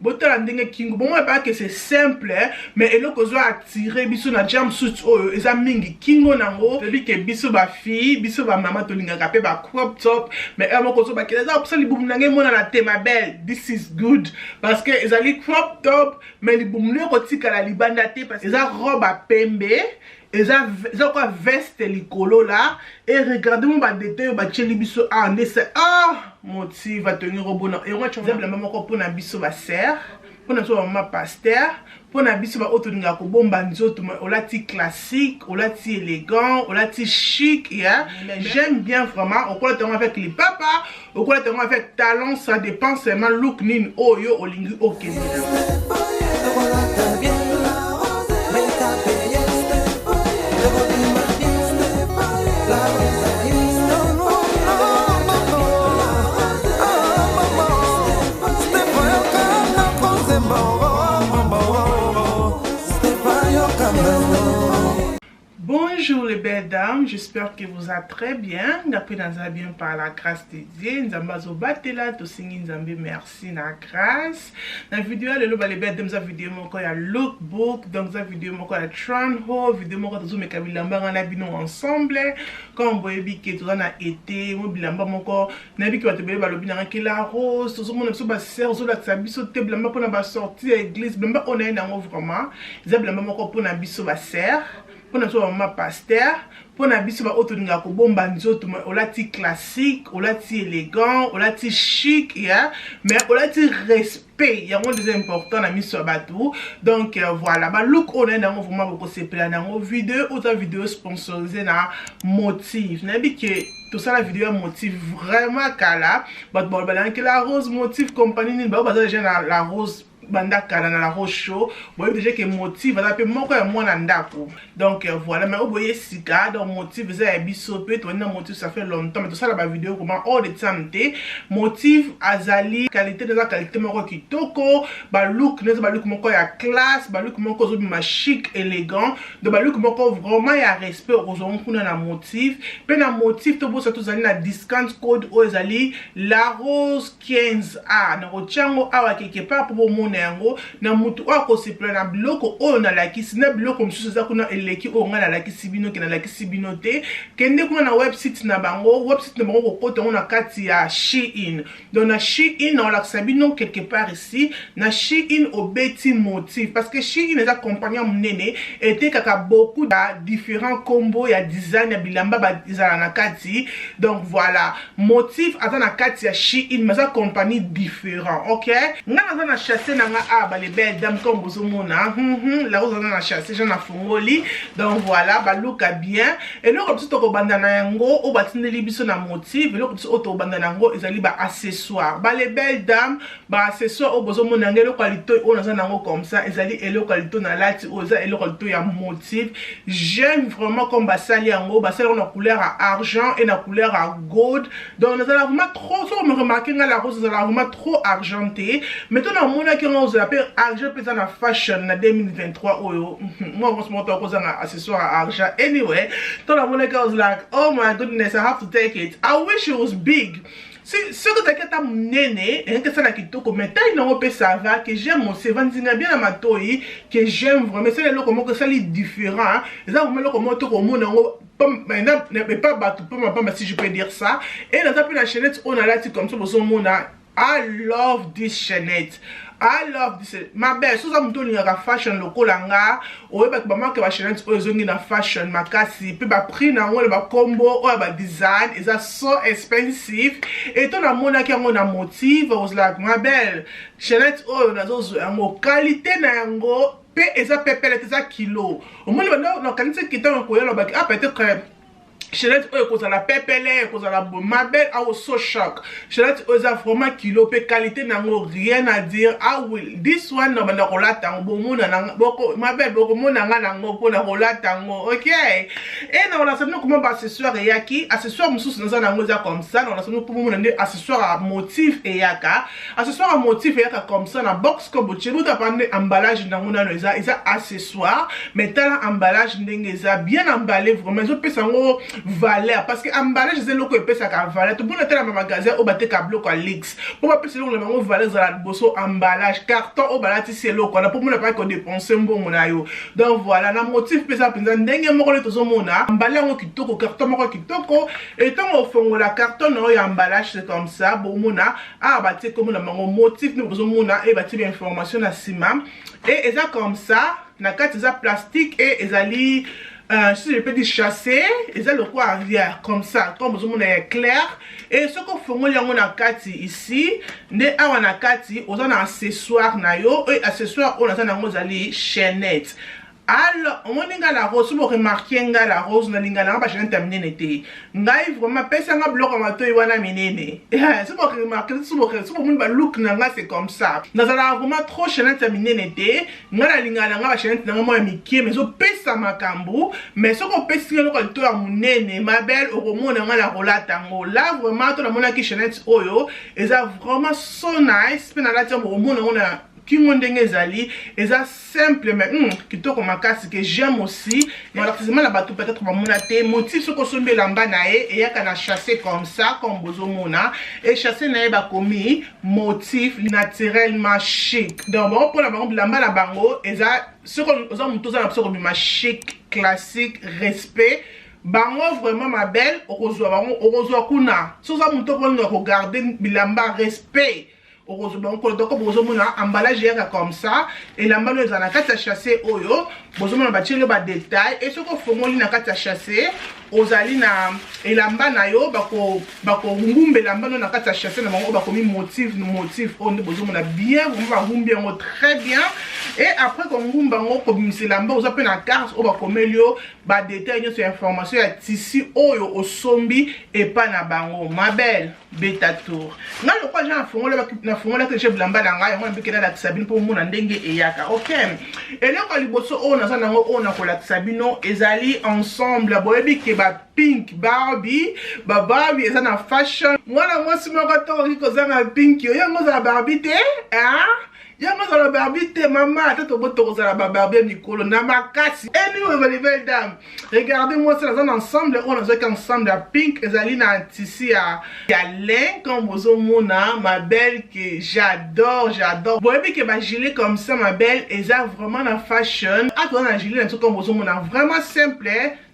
Botala ndenge kingo bon moi pas que c'est simple mais eloko zo attirer biso na jumpsuit oyo eza mingi kingo nango debi ke biso ba fille biso ba mama to linga pe ba crop top mais moko zo ba keleza opsa libum nange mona na te ma belle this is good parce que ezali crop top mais libum ne ko tika la libanda te parce que eza robe à pembe eza quoi veste likolo là et regardez mon ba détail ba tcheli biso en c'est motif va tenir au bon et moi tu vois même encore pour na biso ba serre pour na so ma pasteur pour na biso ba otoninga ko bomba nzoto olati classique olati élégant olati chic yeah j'aime bien vraiment au quoi avec les papas au quoi avec talent ça dépend seulement look nin oyo olingi okende. Bonjour les belles dames, j'espère que vous allez très bien. D'après nous bien par la grâce de Dieu. Nous avons batela to singi nzambe merci na grâce. Dans la vidéo les belles dames za vidéo moko ya lookbook, donc za vidéo moko ya tran haul, vidéo moko to me kabilamba na bino ensemble. Comme boyebi ke to na été, mo bilamba moko na bi ki batebele balobi na ke la rose, to mo na biso ba sœur zo la biso te bilamba pour na ba sortir église, bilamba on a nango vraiment. Za bilamba moko pour na biso ba sœur. Pour notre maman pasteur, pour na biso ba otoninga ko bomba nzoto olati classique, olati élégant, olati chic yeah, mais olati respect, il y a un des important na miso batou. Donc voilà, ba look on est dans vraiment beaucoup se plan dans vidéo ou ta vidéo sponsorisée na motif. Na bi que tout ça la vidéo motif vraiment kala, but bon ba que la rose motif compagnie ni ba déjà la rose banda kala na la rose show boye déjà que motif va taper moko ya mwana ndako donc voilà mais oboye sika donc motif za biso pe to na motif ça fait longtemps mais tout ça la vidéo comment all the time te motif azali qualité de la qualité moko kitoko ba look neza ba look moko ya classe ba look moko zo ma chic élégant de ba look moko vraiment ya respect ozo kuna na motif pe na motif to bo ça tout zali na discount code o ezali la rose 15A na ochango awa quelque part pour mon yango na mutu wako se plana biloko oyo na lakisi na biloko msusu za kuna eleki oyo nga na lakisi bino ke na lakisi bino te kende kuna na website na bango ko kota na kati ya Shein donc na Shein na lakisa bino quelque part ici na Shein obeti motif parce que Shein est accompagné munene et kaka beaucoup de différents combos ya design ya bilamba ba izala na kati donc voilà motif ata na kati ya Shein mais compagnie différent OK nga na chasser na les belles dames comme vous mona la rose na chasse j'en a fongoli donc voilà ba look bien et le petit to bandana yango o batindeli biso na motif le petit auto bandana yango ezali ba accessoire ba les belles dames ba accessoire o bozo mona ngelo qualité o na zanango comme ça ezali elo qualité na lati o za elo qualité ya motif j'aime vraiment comme ba sali yango ba sali na couleur à argent et na couleur à gold donc on a vraiment trop so me remarquer la rose est vraiment trop argenté mais toi na mona qui on appelle argent peut na fashion na 2023 oyo moi on se monte cause na accessoire à argent anyway toi la mona was like oh my goodness I have to take it I wish it was big si ce que t'inquiète à nene et que ça na kitoko mais taille non peut ça va que j'aime mon c'est vendinga bien à ma toyi que j'aime vraiment c'est le comment que ça est différent ça vous met le comment tout au monde mais pas bateau pas si je peux dire ça et dans la chaînette on a là comme ça pour monde I love this chaînette. I love this. Ma belle, si vous avez un fashion local, ou bien que ma chaîne est na fashion, makasi, puis ba prix na ngole ba combo, ou ba design, is so expensive. Et ton amour na qui a un motif, was like ma belle, chaîne oh na zo ngo qualité na ngo, pe eza pepele eza kilo. Au moins na qualité qui est en koyelo ba peut-être Chelette oyo kozala pepele kozala ma belle I was so shocked. Chelette oza vraiment kilo pe qualité nango rien à dire. I will this one no bana kolata bomona na boko ma belle boko mona nga nango pona kolata ngo OK. Et na on a sabino comment ba accessoire yaki accessoire mususu naza nango za comme ça na on a sabino pour mona ne accessoire à motif et yaka accessoire à motif et yaka comme ça na box ko bochelu ta pande emballage nango na eza accessoire mais tala emballage ndenge eza bien emballé vraiment je peux sango valeur parce que emballage c'est loko epesa ka valeur to bona tela magasin o bateka bloc à lix pour pas pesa loko na bango valeur za la boso emballage carton o balati c'est loko na pour mona pas ko dépenser mbongo na yo donc voilà na motif pesa penza ndenge moko le tozo mona emballage ngo kitoko carton moko kitoko et tant au fond la carton no ya emballage c'est comme ça bon mona ah batie comme na bango motif ni tozo mona et batie information na sima et eza comme ça na kati eza plastique et ezali si je peux dire chasser, ils ont le quoi arrière comme ça, comme vous avez clair. Et ce qu'on fait, on a kati ici, ne a na kati, on a un accessoire na yo, et accessoire on a un chaînette. Alors, on a la rose, vous remarquez la rose, on a la chaînette terminée n'était. Ngai vraiment pesa nga bloc en mato iwana minene. Si vous remarquez, si vous look nanga c'est comme ça. Nous avons vraiment trop chaînette terminée n'était. Nga la lingala nga chaînette nanga mo mikie, mais so pesa makambo, mais ce qu'on pesa le ko à munene, ma belle au moment nga la rolata ngo. Là vraiment to la mona ki chaînette oyo, et ça vraiment so nice, pe na la tiamo au moment on a Kimondenge zali, et ça simple mais kitoko makasi que j'aime aussi. Mais l'artisanat la bateau peut-être va monater motif ce qu'on se met lamba nae et ya kana chasser comme ça comme bozo mona et chasser nae ba komi motif naturellement chic. Donc bon pour la bango lamba la bango et ça ce qu'on on monte ça comme ma chic classique respect. Bango vraiment ma belle au rezo kuna. So ça monte pour nous regarder bilamba respect. Heureusement, donc emballage comme ça et l'emballage dans la carte à chasser oyo bozomo na bâtir le bas détail et ce qu'on fait moi na carte à chasser ozali na et lamba na yo bako ngumbe lamba na carte à chasser na bango bako mi motif on bozomo na bien vraiment ngumbe ngo très bien et après qu'on ngumba ngo ko bimisi lamba oza pe na carte o bako melio ba détail sur information ya tissu oyo osombi et pas na bango ma belle beta tour nga le quoi j'ai fongola na fongola que j'ai blamba na ngai moi mbikela la Sabine pour mona ndenge eyaka OK et là quand liboso on a ça nango on a ko la Sabino ezali ensemble boyebi ke ba pink Barbie ba Barbie eza na fashion mwana mwasi moko to ko za na pink yo yango za Barbie te hein yango za la Barbie te maman tata boto za la Barbie mikolo na makasi anyway les belles dames regardez-moi ça dans ensemble on a ça ensemble la pink ezali na tissu ya lin comme bozo mona ma belle que j'adore boyebi ke ba gilet comme ça ma belle eza vraiment na fashion attends na gilet na comme bozo mona vraiment simple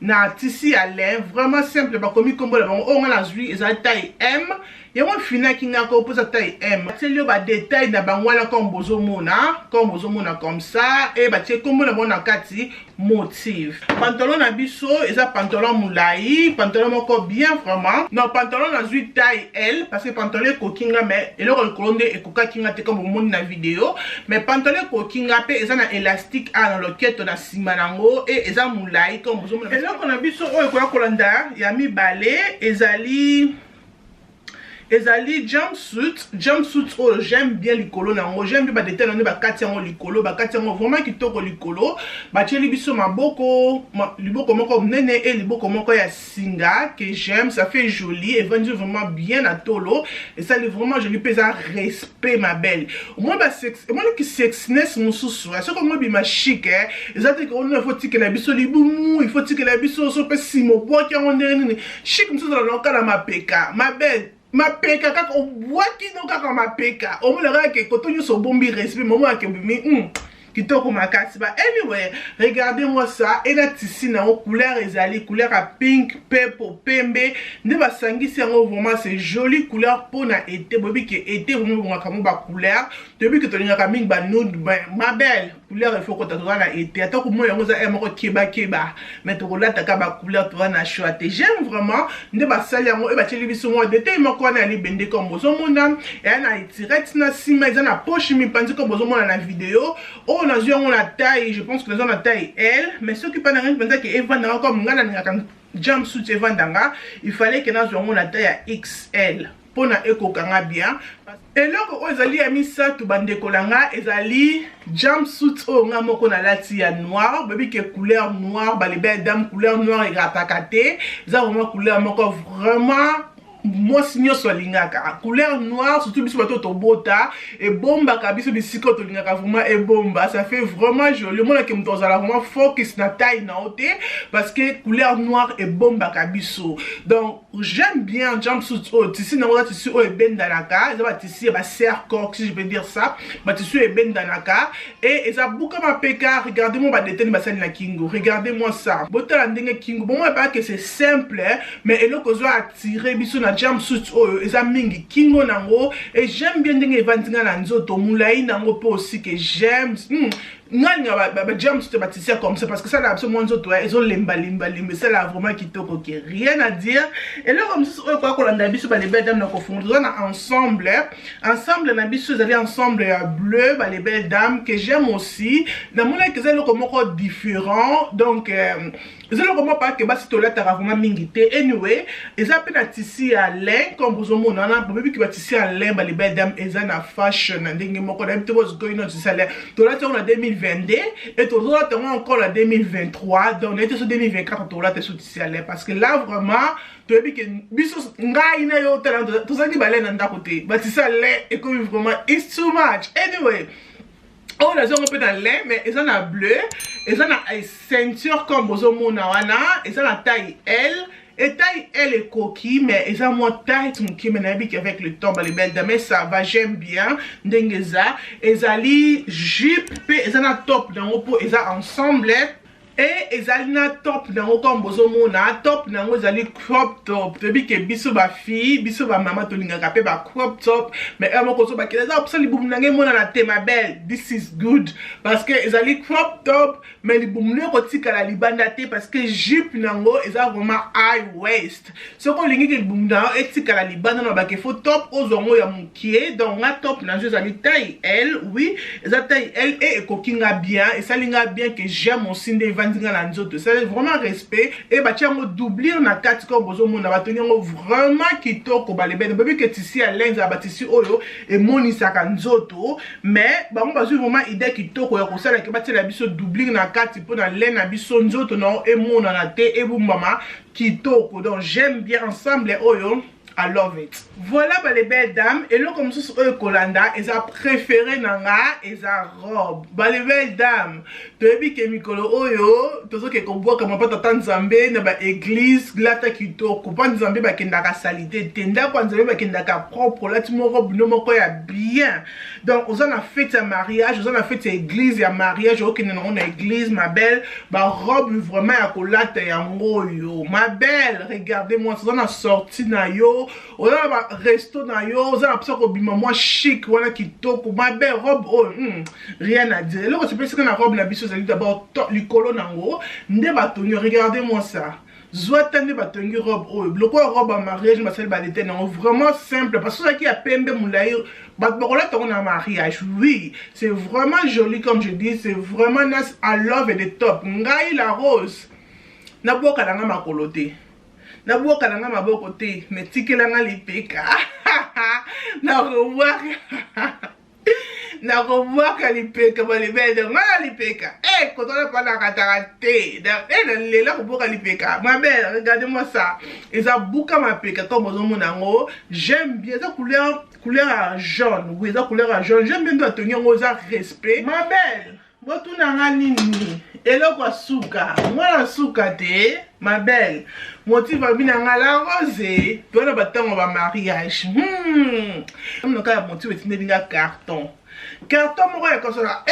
na tissu à lin vraiment simple ba komi kombo la bango on a zui eza taille M et on fina qui n'a qu'au pose taille M c'est le ba détail na bango la comme bozo mona comme ça et ba tie kombo na bona kati motif pantalon na biso eza pantalon moulai pantalon moko bien vraiment non pantalon na zui taille L parce que pantalon kokinga mais et le kolonde et koka kinga te comme monde na vidéo mais pantalon kokinga pe eza na élastique à dans le quête na simanango et eza moulai comme bozo mona on a vu sur Kolanda, Yami Balé, Ezali jumpsuit oh j'aime bien les colos nango j'aime bien ba détail on ba katia ngo likolo ba katia ngo vraiment kitoko likolo ba tcheli biso maboko liboko moko nene et liboko moko ya singa que j'aime ça fait joli et vendu vraiment bien à tolo et ça vraiment je lui pèse un respect ma belle moi ba sex moi qui sexiness mususu est-ce que moi bi ma chic hein exactement que on faut tirer la biso libumu il faut tirer la biso so pe simo bois qui on est chic mususu dans le cas la ma peka ma belle ma peka kaka o boaki no kaka ma peka o mo le ke kotonyo so bombi respect momo akebimi kitoko makasi ba anyway regardez-moi ça et la tissu na couleur ezali couleur à pink purple pembe ne ba sangisi yango vraiment c'est joli couleur pour na été bobi ke été vraiment bon comme ba couleur depuis que tolinga ka ming ba nude ma belle couleur il faut que tu na été attends que moi yango za moko keba mais to la ta ka ba couleur tu na choix j'aime vraiment ne ba sali yango e ba teli biso mo détail moko na li bende comme bozo mona et na itirette na sima eza na poche mi pandi comme bozo mona na vidéo on a vu la taille, je pense que les gens ont la taille L, mais ceux qui parlent de Evan comme jumpsuit Evan Danga, il fallait que nous ayons la taille à XL pour na eko kanga bien. Et là quand ils ont mis ça tout bande kolanga, ils ont jumpsuit au nga moko na lati ya noir, baby que couleur noire, ba les belles dames couleur noire et gratakate, ils ont vraiment couleur moko vraiment moi signyo so lingaka couleur noire surtout biso bato to bota et bomba kabiso bisiko to lingaka vraiment et bomba ça fait vraiment joli mona ke mto zala vraiment focus na taille na ote parce que couleur noire et bomba kabiso donc j'aime bien jumpsuit oh tissu na ngota tissu oh ben danaka ça va tissu ba serre corps si je peux dire ça ba tissu et ben danaka et ça bouka ma peka regardez-moi ba détenu ba na kingo regardez-moi ça bota la ndenge kingo bon moi pas que c'est simple mais eloko zo attirer biso na jumpsuit oyo eza mingi kingo nango et j'aime bien ndenge evandinga na nzoto mulai nango po aussi que j'aime nani ba jumpsuit ba tisser comme ça parce que ça là absolument nzoto ils ont lemba ça là vraiment kitoko qui rien à dire et là comme ça quoi ko landa biso ba les belles dames na ko fondre na ensemble na biso ils allaient ensemble bleu ba les belles dames que j'aime aussi na mona que ça le comment différent donc ils ont comment pas que ba sito là ta vraiment mingi te anyway ils appellent à tisser à lin comme vous on a un bébé qui va tisser à lin ba les belles dames ils en a fashion ndenge moko d'habitude was going on tisser à lin to là on a 2022 et tout là on a encore la 2023 donc on était sur 2024 tout là t'es sur tisser à lin parce que là vraiment tu as vu que biso ngai na yo talent tout ça qui balai na côté ba tisser à lin et comme vraiment it's too much anyway. Oh, là, on peut dans lait, mais ils ont un bleu, ils ont une ceinture comme Bozomo Nawana, ils ont la taille L, et taille L est coquille, mais ils ont moins taille qui m'habite avec le temps, les belles dames, ça va, j'aime bien, d'engeza, ils ont les jupe, ils ont un top dans le pot, ils ont ensemble. Et ils allaient na top nango comme bozomo na top nango ils allaient crop top tebi ke biso ba fille biso ba maman to linga kapé ba crop top mais amo ko so ba kela ça li boum nange mona na te ma belle this is good parce que ils allaient crop top mais li boum ne ko tika la libanda te parce que jupe nango ils a vraiment high waist ce qu'on lingi ke boum na et tika la libanda na ba ke faut top ozongo ya mukie donc na top nango ils allaient taille L oui ils a taille L et kokinga bien et ça linga bien que j'aime aussi des c'est vraiment respect et bah tiens on doublir na 4 comme bozomo na batongi vraiment kitoko ba lebe bébé que ici à l'aise ba ici oyo et moni saka nzoto mais ba on bazu vraiment idée kitoko ya kosala ke batela biso doublir na 4 pour na lena biso nzoto na et mona na te et bu mama kitoko donc j'aime bien ensemble oyo. I love it. Voilà bah, les belles dames. Et là comme ça sur Kolanda, ils ont préféré nanga, ils ont robe. Bah les belles dames. Tu as vu que Mikolo Oyo, tout ça que qu'on voit comme pas t'entendre Zambé, na ba église, glata kito, comprendre Zambé ba kendaka salité, tenda kwa Zambé ba kendaka propre, là tu me robe no moko ya bien. Donc on a fait un mariage, on a fait une église ya mariage, ok on a église ma belle, bah robe vraiment ya kolata ya ngoyo. Ma belle, regardez-moi, on a sorti na yo. On a un resto na yo, on a un bima moi chic, on a kitoko, ma belle robe, oh, rien à dire. Là, je pense que la robe na biso c'est d'abord le colon nango, nde batonyo, regardez-moi ça. Zoatane batongi robe, oh, le quoi robe en mariage, ma celle balete nango, vraiment simple parce que ça qui a pembe moulaï, bakola ton en mariage, oui, c'est vraiment joli comme je dis, c'est vraiment nice, I love et the top. Ngai la rose, na boka nanga makolote. Na boka nanga maboko te mais tikelanga lipeka na revoir lipeka ba libede ngala lipeka quand on a pas la karaté le la boka lipeka ma belle regardez-moi ça et ça bouka ma peka comme ozomo nango j'aime bien ça couleur jaune oui ça couleur jaune j'aime bien de tenir aux respect ma belle botu nanga nini eloko suka mwana suka te ma belle motif abinanga la rose pona batango ba mariage on ka motif etindelinga carton moko ya kosola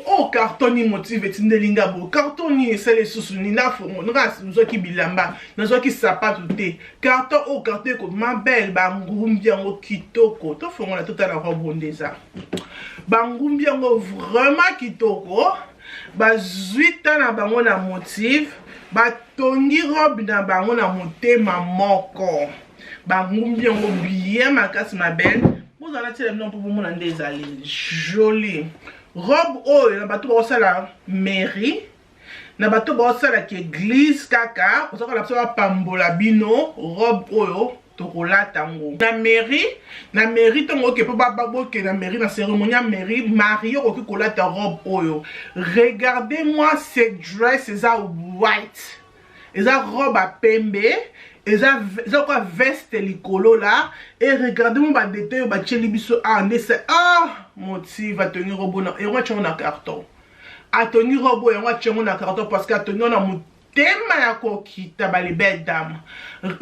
oh carton ni motif etindelinga bo carton ni esale susu ni na fongo nga nzoki bilamba nzoki sapato te carton oh carton ko ma belle ba ngumbi yango kitoko to fongo na tota na robe ndeza ba ngumbi yango vraiment kitoko ba zuita na bango na motif ba tongi robe na bango na motema moko ba ngumbi yango bien makasi ma belle vous allez tirer non pour vous mon ndezali joli robe oh na bato ba sala mairie na bato ba sala ki église kaka on sala la pambola bino robe oyo tokolata ngo na mairie tongo ke pa babo ke na mairie na cérémonie ya mairie mario ko kolata robe oyo regardez-moi cette dress eza white eza robe à pembe eza quoi veste likolo là et regardez mon ba détail ba tcheli biso en c'est motif va tenir robo na et moi tchon na carton a tenir robo et moi tchon na carton parce que tenir na tema ya kokita ba les belles dames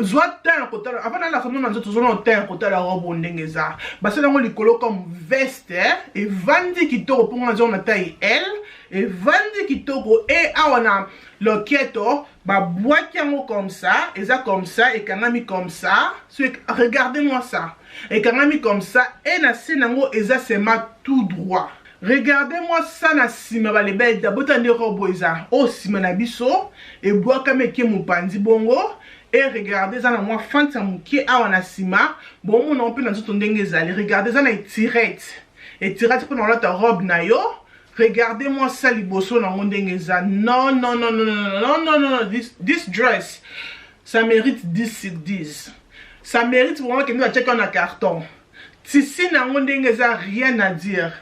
soit un côté avant la famille nous toujours on un côté la robe ndengeza ba c'est dans likolo comme veste et vandi kitoko pour moi on taille elle et vandi kitoko et on a loketo ba boîte yango comme ça et kanami comme ça regardez-moi ça et kanami comme ça et na senango eza sema tout droit. Regardez-moi ça na sima ba les belles d'abord tande robo eza o sima na biso et bois comme ke mon pandi bongo et regardez ça na moi fanta mukie awa na sima bon mon on peut na tout ndenge ezali regardez ça na tirette pour dans l'autre robe na yo regardez-moi ça liboso na ndenge eza non this dress ça mérite 10 sur 10 ça mérite vraiment que nous checker en carton tisi na ndenge eza rien à dire.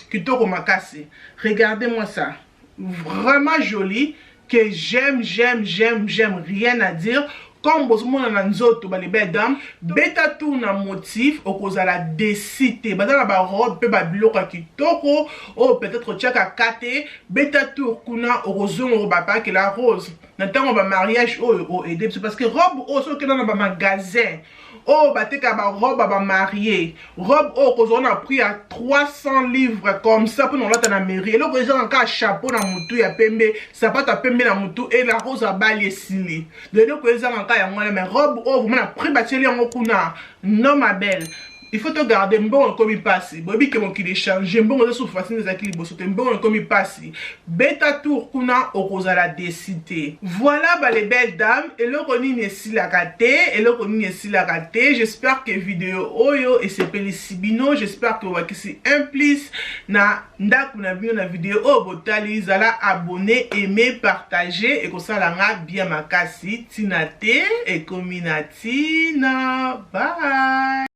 Kitoko makasi. Regardez-moi ça. Vraiment joli. Que j'aime. Rien à dire. Comme vous avez nzoto ba les belles dames. Beta tout na motif. Au cause à la décité. Bata la ba robe. Pe ba biloka kitoko. Oh peut-être tchaka kate. Beta tout kuna. Au rose on ba pas que la rose. N'entend on va mariage. Oh aider. Parce que robe. Oh so que dans ba magasin. Oh, bah, t'es qu'à ma robe, bah, mariée. Robe, oh, qu'on a pris à 300 livres comme ça pour nous l'autre dans la mairie. Et là, j'ai encore un chapeau dans mon tout, il y a pembe, ça pas ta pembe dans mon tout, et la rose à balle ici. De là, j'ai encore un moi, mais robe, oh, vous m'avez pris, bah, tiens, en okuna. Non, ma belle. Il faut te garder bon comme il passe. Bobi que mon qui les change. Bon de sous facile des acquis bosso. Bon comme il passe. Beta tour kuna au cause à la décité. Voilà bah les belles dames. Et le roni n'est si la raté. J'espère que vidéo oyo et c'est pelisibino. J'espère que vous avez implice na ndak na vu na vidéo oh botali zala abonner, aimer, partager et comme ça la bien makasi tinate et kominatina. Bye.